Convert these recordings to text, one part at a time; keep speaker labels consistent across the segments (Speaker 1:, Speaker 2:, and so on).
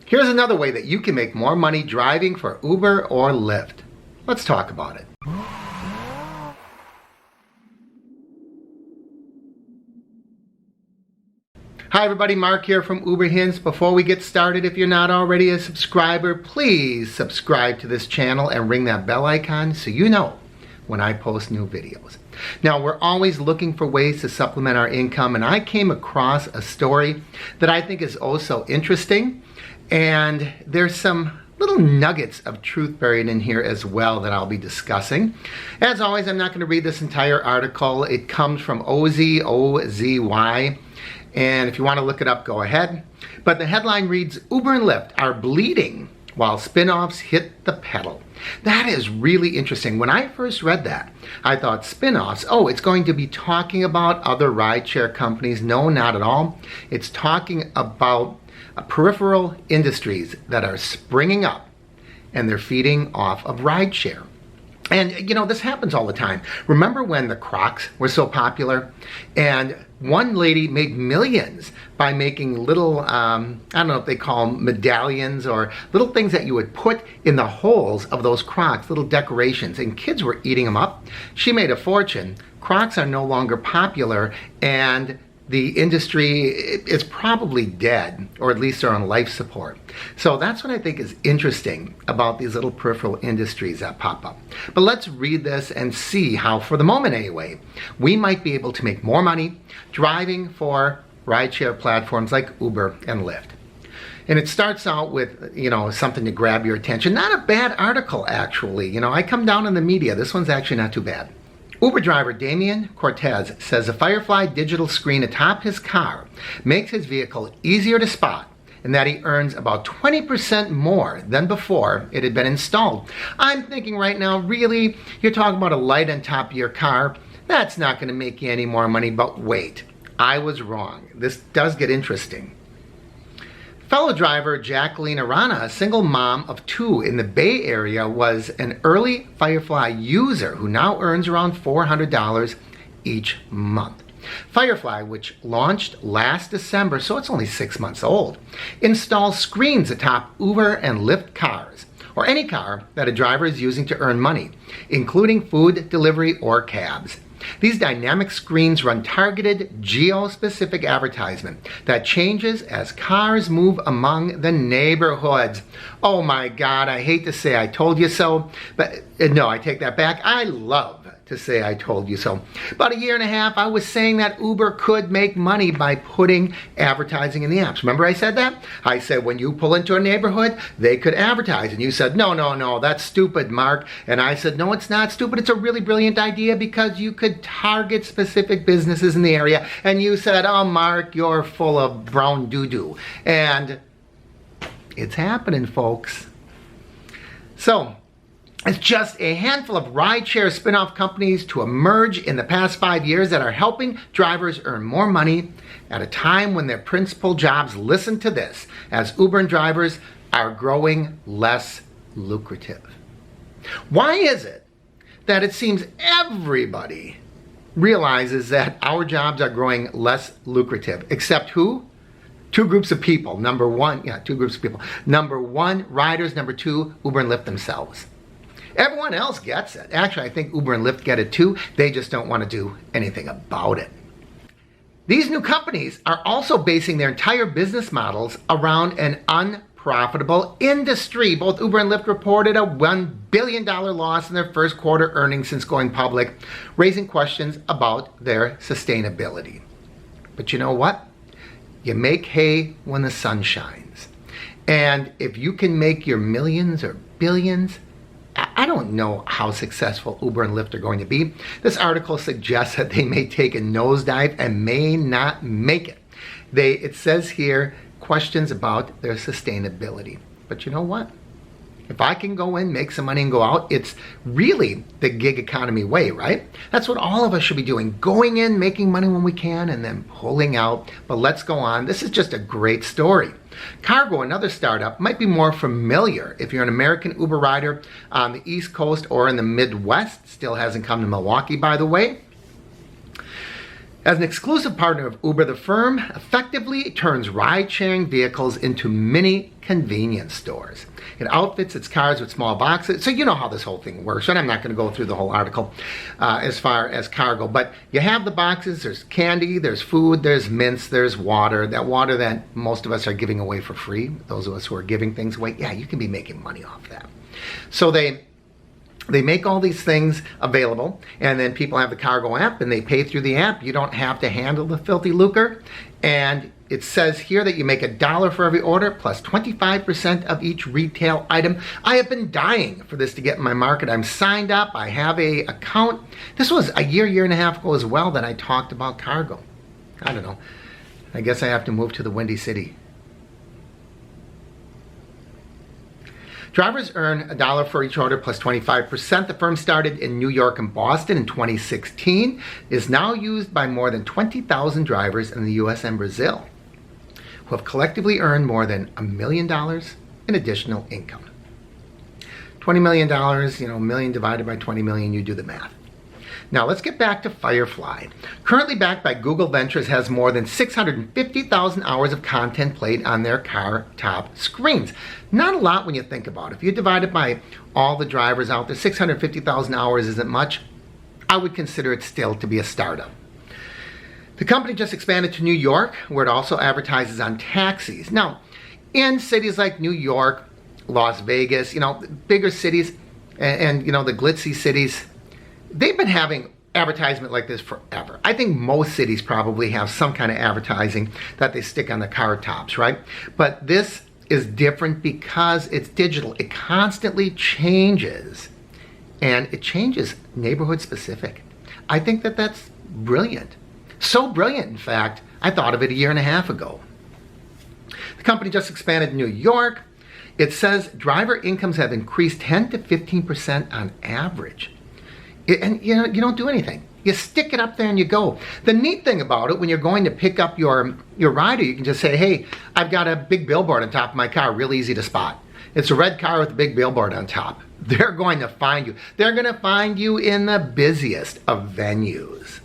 Speaker 1: Here's another way that you can make more money driving for Uber or Lyft. Let's talk about it. Hi everybody, Mark here from Uber Hints. Before we get started, if you're not already a subscriber, please subscribe to this channel and ring that bell icon so you know when I post new videos. Now, we're always looking for ways to supplement our income, and I came across a story that I think is oh so interesting, and there's some little nuggets of truth buried in here as well that I'll be discussing. As always, I'm not going to read this entire article. It comes from OZY, and if you want to look it up, go ahead. But the headline reads, Uber and Lyft are bleeding while spin-offs hit the pedal. That is really interesting. When I first read that, I thought spin-offs, oh, it's going to be talking about other rideshare companies. No, not at all. It's talking about peripheral industries that are springing up, and they're feeding off of rideshare. And you know, this happens all the time. Remember when the Crocs were so popular? And one lady made millions by making little, I don't know if they call them medallions or little things that you would put in the holes of those Crocs, little decorations, and kids were eating them up. She made a fortune. Crocs are no longer popular, and the industry is probably dead, or at least they're on life support. So that's what I think is interesting about these little peripheral industries that pop up. But let's read this and see how, for the moment anyway, we might be able to make more money driving for rideshare platforms like Uber and Lyft. And it starts out with, you know, something to grab your attention. Not a bad article, actually. You know, I come down in the media. This one's actually not too bad. Uber driver Damian Cortez says a Firefly digital screen atop his car makes his vehicle easier to spot, and that he earns about 20% more than before it had been installed. I'm thinking right now, really? You're talking about a light on top of your car? That's not going to make you any more money, but wait, I was wrong. This does get interesting. Fellow driver Jacqueline Arana, a single mom of 2 in the Bay Area, was an early Firefly user who now earns around $400 each month. Firefly, which launched last December, so it's only 6 months old, installs screens atop Uber and Lyft cars, or any car that a driver is using to earn money, including food delivery or cabs. These dynamic screens run targeted, geo-specific advertisement that changes as cars move among the neighborhoods. Oh my God, I hate to say I told you so, but no, I take that back. I love to say I told you so. About a year and a half, I was saying that Uber could make money by putting advertising in the apps. Remember I said that? I said when you pull into a neighborhood, they could advertise. And you said, no, that's stupid, Mark. And I said, no, it's not stupid. It's a really brilliant idea because you could target specific businesses in the area. And you said, oh, Mark, you're full of brown doo-doo. And it's happening, folks. So, it's just a handful of rideshare spin-off companies to emerge in the past 5 years that are helping drivers earn more money at a time when their principal jobs, listen to this, as Uber and drivers are growing less lucrative. Why is it that it seems everybody realizes that our jobs are growing less lucrative, except who? Two groups of people. Number one, riders. Number 2, Uber and Lyft themselves. Everyone else gets it. Actually, I think Uber and Lyft get it too. They just don't want to do anything about it. These new companies are also basing their entire business models around an unprofitable industry. Both Uber and Lyft reported a $1 billion loss in their first quarter earnings since going public, raising questions about their sustainability. But you know what? You make hay when the sun shines. And if you can make your millions or billions, I don't know how successful Uber and Lyft are going to be. This article suggests that they may take a nosedive and may not make it. It says here, questions about their sustainability. But you know what? If I can go in, make some money and go out, it's really the gig economy way, right? That's what all of us should be doing. Going in, making money when we can, and then pulling out. But let's go on. This is just a great story. Cargo, another startup, might be more familiar if you're an American Uber rider on the East Coast or in the Midwest. Still hasn't come to Milwaukee, by the way. As an exclusive partner of Uber, the firm effectively turns ride-sharing vehicles into mini convenience stores. It outfits its cars with small boxes. So you know how this whole thing works, and I'm not going to go through the whole article as far as cargo. But you have the boxes, there's candy, there's food, there's mints, there's water. That water that most of us are giving away for free, those of us who are giving things away, yeah, you can be making money off that. So they make all these things available, and then people have the cargo app and they pay through the app. You don't have to handle the filthy lucre. And it says here that you make $1 for every order plus 25% of each retail item. I have been dying for this to get in my market. I'm signed up. I have an account. This was a year and a half ago as well that I talked about cargo. I don't know. I guess I have to move to the Windy City. Drivers earn $1 for each order plus 25%. The firm started in New York and Boston in 2016, is now used by more than 20,000 drivers in the US and Brazil, who have collectively earned more than $1 million in additional income. $20 million, a million divided by 20 million, you do the math. Now let's get back to Firefly. Currently backed by Google Ventures, has more than 650,000 hours of content played on their car top screens. Not a lot when you think about it. If you divide it by all the drivers out there, 650,000 hours isn't much. I would consider it still to be a startup. The company just expanded to New York, where it also advertises on taxis. Now, in cities like New York, Las Vegas, bigger cities, and the glitzy cities, they've been having advertisement like this forever. I think most cities probably have some kind of advertising that they stick on the car tops, right? But this is different because it's digital. It constantly changes, and it changes neighborhood specific. I think that that's brilliant. So brilliant, in fact, I thought of it a year and a half ago. The company just expanded in New York. It says driver incomes have increased 10 to 15% on average. And you don't do anything. You stick it up there and you go. The neat thing about it, when you're going to pick up your rider, you can just say, hey, I've got a big billboard on top of my car, real easy to spot. It's a red car with a big billboard on top. They're going to find you. They're going to find you in the busiest of venues.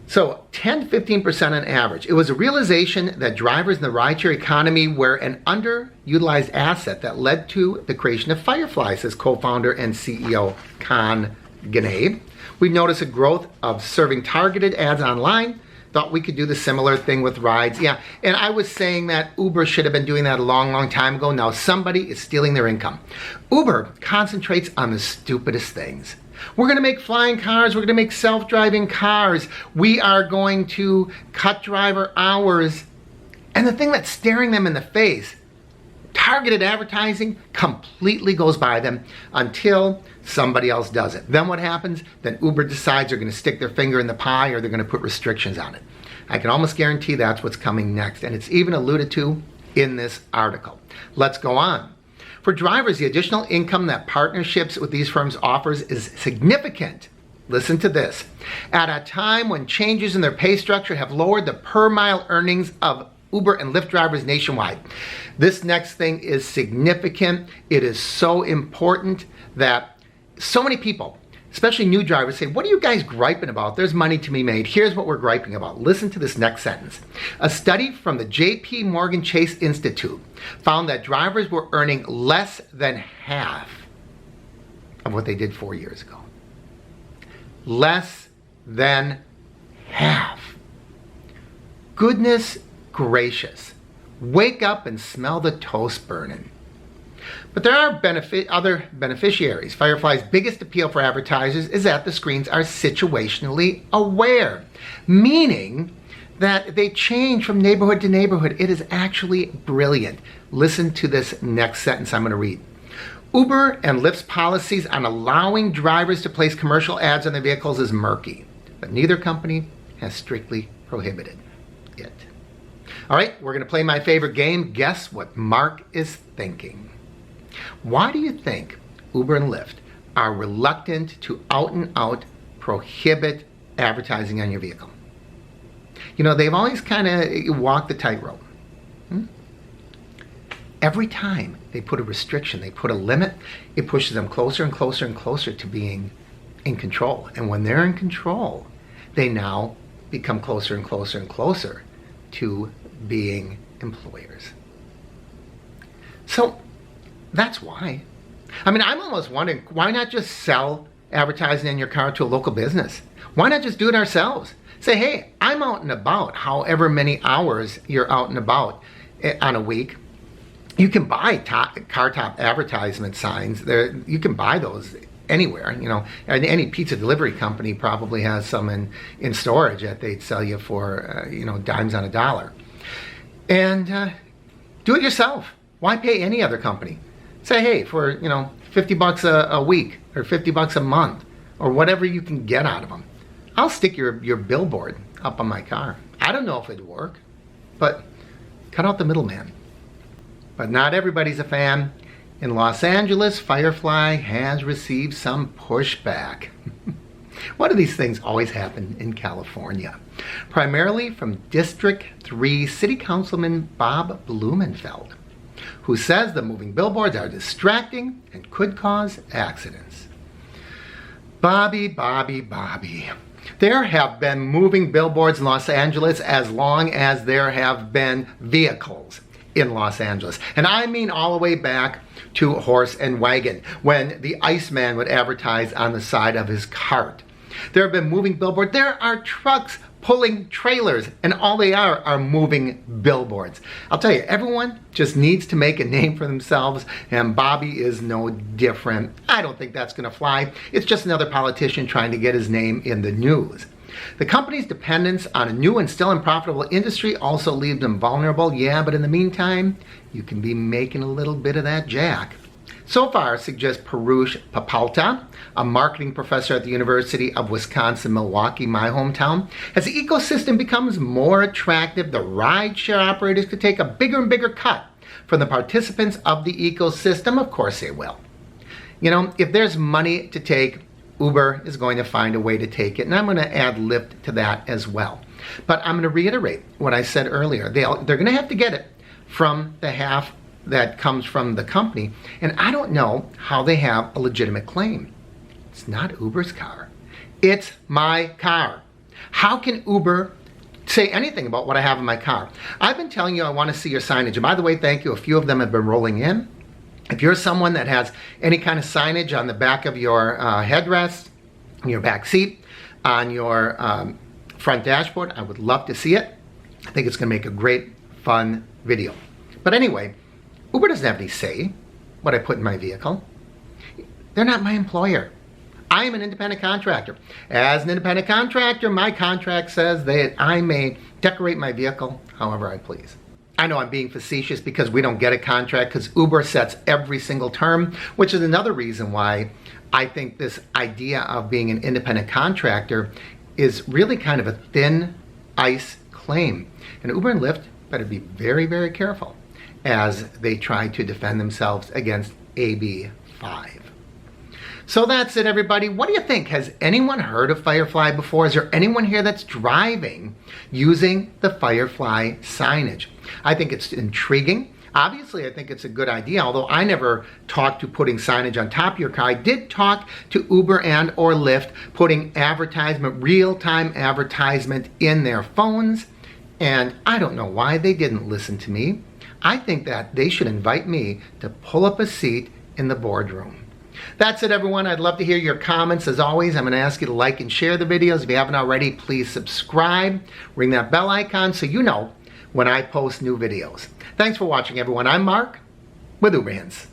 Speaker 1: So 10 to 15% on average. It was a realization that drivers in the rideshare economy were an underutilized asset that led to the creation of Firefly, says co-founder and CEO Khan Ganay. We've noticed a growth of serving targeted ads online. Thought we could do the similar thing with rides. Yeah, and I was saying that Uber should have been doing that a long time ago. Now somebody is stealing their income. Uber concentrates on the stupidest things. We're going to make flying cars. We're going to make self-driving cars. We are going to cut driver hours. And the thing that's staring them in the face, targeted advertising, completely goes by them until somebody else does it. Then what happens? Then Uber decides they're going to stick their finger in the pie, or they're going to put restrictions on it. I can almost guarantee that's what's coming next. And it's even alluded to in this article. Let's go on. For drivers, the additional income that partnerships with these firms offers is significant. Listen to this. At a time when changes in their pay structure have lowered the per mile earnings of Uber and Lyft drivers nationwide. This next thing is significant. It is so important that so many people, especially new drivers, say, what are you guys griping about? There's money to be made. Here's what we're griping about. Listen to this next sentence. A study from the J.P. Morgan Chase Institute found that drivers were earning less than half of what they did 4 years ago. Less than half. Goodness gracious. Wake up and smell the toast burning. But there are other beneficiaries. Firefly's biggest appeal for advertisers is that the screens are situationally aware, meaning that they change from neighborhood to neighborhood. It is actually brilliant. Listen to this next sentence I'm going to read. Uber and Lyft's policies on allowing drivers to place commercial ads on their vehicles is murky, but neither company has strictly prohibited it. All right, we're going to play my favorite game. Guess what Mark is thinking. Why do you think Uber and Lyft are reluctant to out and out prohibit advertising on your vehicle? They've always kind of walked the tightrope. Every time they put a restriction, they put a limit, it pushes them closer and closer and closer to being in control. And when they're in control, they now become closer and closer and closer to being employers. So that's why. I mean, I'm almost wondering, why not just sell advertising in your car to a local business? Why not just do it ourselves? Say, hey, I'm out and about, however many hours you're out and about on a week. You can buy car top advertisement signs. You can buy those anywhere, you know. And any pizza delivery company probably has some in storage that they'd sell you for, dimes on a dollar. And do it yourself. Why pay any other company? Say, hey, for, $50 a week or $50 a month or whatever you can get out of them, I'll stick your billboard up on my car. I don't know if it'd work, but cut out the middleman. But not everybody's a fan. In Los Angeles, Firefly has received some pushback. Why do these things always happen in California? Primarily from District 3 City Councilman Bob Blumenfeld, who says the moving billboards are distracting and could cause accidents. Bobby. There have been moving billboards in Los Angeles as long as there have been vehicles in Los Angeles. And I mean all the way back to Horse and Wagon, when the Iceman would advertise on the side of his cart. There have been moving billboards. There are trucks pulling trailers, and all they are moving billboards. I'll tell you, everyone just needs to make a name for themselves, and Bobby is no different. I don't think that's going to fly. It's just another politician trying to get his name in the news. The company's dependence on a new and still unprofitable industry also leaves them vulnerable. Yeah, but in the meantime, you can be making a little bit of that jack. So far, suggests Parush Papalta, a marketing professor at the University of Wisconsin-Milwaukee, my hometown, as the ecosystem becomes more attractive, the rideshare operators could take a bigger and bigger cut from the participants of the ecosystem. Of course they will. If there's money to take, Uber is going to find a way to take it, and I'm going to add Lyft to that as well. But I'm going to reiterate what I said earlier. They're going to have to get it from the half that comes from the company, and I don't know how they have a legitimate claim. It's not Uber's car. It's my car. How can Uber say anything about what I have in my car? I've been telling you I want to see your signage, and by the way, thank you. A few of them have been rolling in. If you're someone that has any kind of signage on the back of your headrest, your back seat, on your front dashboard, I would love to see it. I think it's going to make a great, fun video. But anyway, Uber doesn't have any say what I put in my vehicle. They're not my employer. I am an independent contractor. As an independent contractor, my contract says that I may decorate my vehicle however I please. I know I'm being facetious because we don't get a contract because Uber sets every single term, which is another reason why I think this idea of being an independent contractor is really kind of a thin ice claim. And Uber and Lyft better be very, very careful as they try to defend themselves against AB 5. So that's it, everybody. What do you think? Has anyone heard of Firefly before? Is there anyone here that's driving using the Firefly signage? I think it's intriguing. Obviously, I think it's a good idea, although I never talked to putting signage on top of your car. I did talk to Uber and or Lyft putting advertisement, real-time advertisement in their phones, and I don't know why they didn't listen to me. I think that they should invite me to pull up a seat in the boardroom. That's it, everyone. I'd love to hear your comments. As always, I'm going to ask you to like and share the videos. If you haven't already, please subscribe. Ring that bell icon so you know when I post new videos. Thanks for watching, everyone. I'm Mark with Uber Hints.